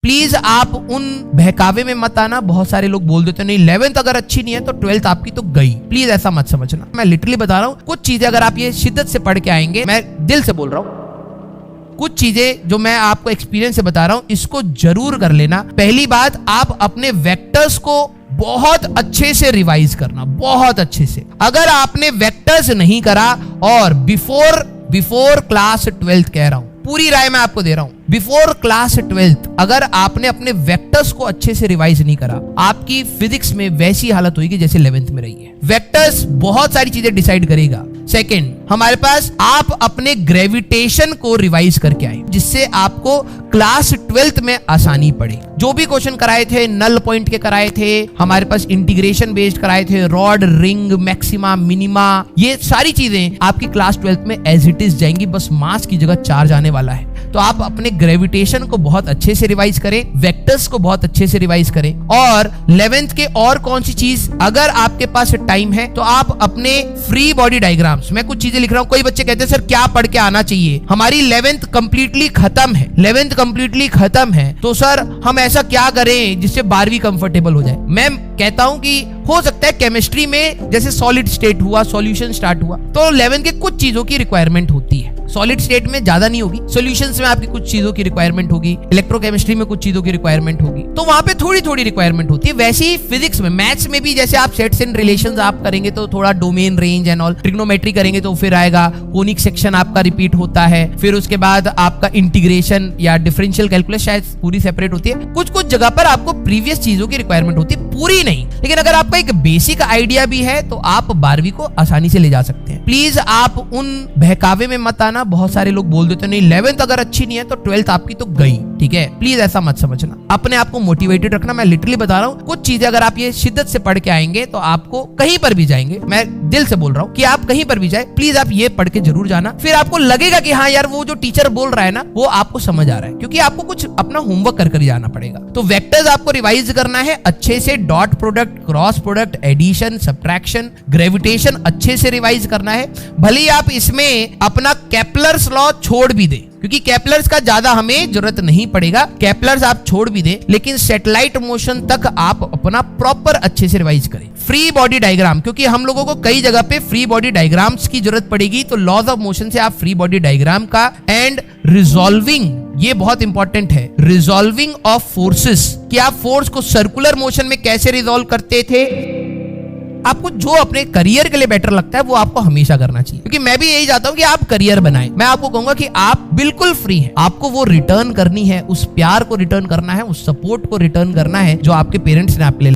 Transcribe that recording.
Please आप उन बहकावे में मत आना। बहुत सारे लोग बोल देते नहीं 11th अगर अच्छी नहीं है तो 12th आपकी तो गई। प्लीज ऐसा मत समझना, मैं लिटरली बता रहा हूँ। कुछ चीजें अगर आप ये शिद्दत से पढ़ के आएंगे, मैं दिल से बोल रहा हूँ, कुछ चीजें जो मैं आपको एक्सपीरियंस से बता रहा हूं इसको जरूर कर लेना। पहली बात, आप अपने वेक्टर्स को बहुत अच्छे से रिवाइज करना, बहुत अच्छे से। अगर आपने वेक्टर्स नहीं करा, और बिफोर क्लास 12th कह रहा हूं, पूरी राय मैं आपको दे रहा हूं, बिफोर क्लास 12th अगर आपने अपने वेक्टर्स को अच्छे से रिवाइज नहीं करा, आपकी फिजिक्स में वैसी हालत होगी जैसे 11th में रही है। वेक्टर्स बहुत सारी चीजें डिसाइड करेगा। सेकंड, हमारे पास आप अपने ग्रेविटेशन को रिवाइज करके आए, जिससे आपको क्लास 12th में आसानी पड़े। जो भी क्वेश्चन कराए थे नल पॉइंट के कराए थे, हमारे पास इंटीग्रेशन बेस्ड कराए थे, रॉड, रिंग, मैक्सिमा, मिनिमा, ये सारी चीजें आपकी क्लास 12th में एज इट इज जाएंगी, बस मास की जगह चार्ज आने वाला है। तो आप अपने ग्रेविटेशन को बहुत अच्छे से रिवाइज करें, वेक्टर्स को बहुत अच्छे से रिवाइज करें। और 11th के और कौन सी चीज, अगर आपके पास टाइम है तो आप अपने फ्री बॉडी डायग्राम्स, मैं कुछ चीजें लिख रहा हूं, कोई बच्चे कहते हैं सर क्या पढ़ के आना चाहिए, हमारी 11th कंप्लीटली खत्म है, 11th कंप्लीटली खत्म है, तो सर हम ऐसा क्या करें जिससे 12वीं कंफर्टेबल हो जाए। मैं कहता हूं कि हो सकता है केमिस्ट्री में जैसे सॉलिड स्टेट हुआ, सॉल्यूशन स्टार्ट हुआ, तो 11th के कुछ चीजों की रिक्वायरमेंट होती है। सॉलिड स्टेट में ज्यादा नहीं होगी, सॉल्यूशंस में आपकी कुछ चीजों की रिक्वायरमेंट होगी, इलेक्ट्रोकेमिस्ट्री में कुछ चीजों की रिक्वायरमेंट होगी, तो वहां पे थोड़ी थोड़ी रिक्वायरमेंट होती है। वैसे ही फिजिक्स में, मैथ्स में भी जैसे आप सेट्स एंड रिलेशंस आप करेंगे तो थोड़ा domain, range and all, trigonometry करेंगे तो फिर आएगा, कोनिक सेक्शन आपका रिपीट होता है, फिर उसके बाद आपका इंटीग्रेशन या डिफरेंशियल कैलकुलस शायद पूरी सेपरेट होती है। कुछ कुछ जगह पर आपको प्रीवियस चीजों की रिक्वायरमेंट होती है, पूरी नहीं, लेकिन अगर आपका एक बेसिक आइडिया भी है तो आप 12वीं को आसानी से ले जा सकते हैं। प्लीज आप उन बहकावे में मत आना। बहुत सारे लोग बोल देते नहीं 11th अगर अच्छी नहीं है तो 12th आपकी तो गई, ठीक है। प्लीज ऐसा मत समझना, अपने आप को मोटिवेटेड रखना। मैं लिटरली बता रहा हूँ, कुछ चीजें अगर आप ये शिद्दत से पढ़ के आएंगे तो आपको कहीं पर भी जाएंगे, मैं दिल से बोल रहा हूँ कि आप कहीं पर भी जाए, प्लीज आप ये पढ़ के जरूर जाना। फिर आपको लगेगा कि हाँ यार वो जो टीचर बोल रहा है ना वो आपको समझ आ रहा है, क्योंकि आपको कुछ अपना होमवर्क कर जाना पड़ेगा। तो वेक्टर्स आपको रिवाइज करना है अच्छे से, dot product, cross product, addition, subtraction, gravitation अच्छे से रिवाइज करना है। भले ही आप इसमें अपना केपलर्स लॉ छोड़ भी दे, क्योंकि केपलर्स का ज्यादा हमें जरूरत नहीं पड़ेगा, केपलर्स आप छोड़ भी दे, लेकिन सैटेलाइट मोशन तक आप अपना प्रॉपर अच्छे से रिवाइज करें। फ्री बॉडी डायग्राम, क्योंकि हम लोगों को कई जगह पे फ्री बॉडी डायग्राम्स की जरूरत पड़ेगी, तो लॉज ऑफ मोशन से आप फ्री बॉडी डायग्राम का, एंड रिजॉल्विंग, ये बहुत इंपॉर्टेंट है, रिजॉल्विंग ऑफ फोर्सेस, कि आप फोर्स को सर्कुलर मोशन में कैसे रिजॉल्व करते थे। आपको जो अपने करियर के लिए बेटर लगता है वो आपको हमेशा करना चाहिए, क्योंकि मैं भी यही चाहता हूं कि आप करियर बनाएं। मैं आपको कहूंगा कि आप बिल्कुल फ्री हैं, आपको वो रिटर्न करनी है, उस प्यार को रिटर्न करना है, उस सपोर्ट को रिटर्न करना है जो आपके पेरेंट्स ने आपके लिए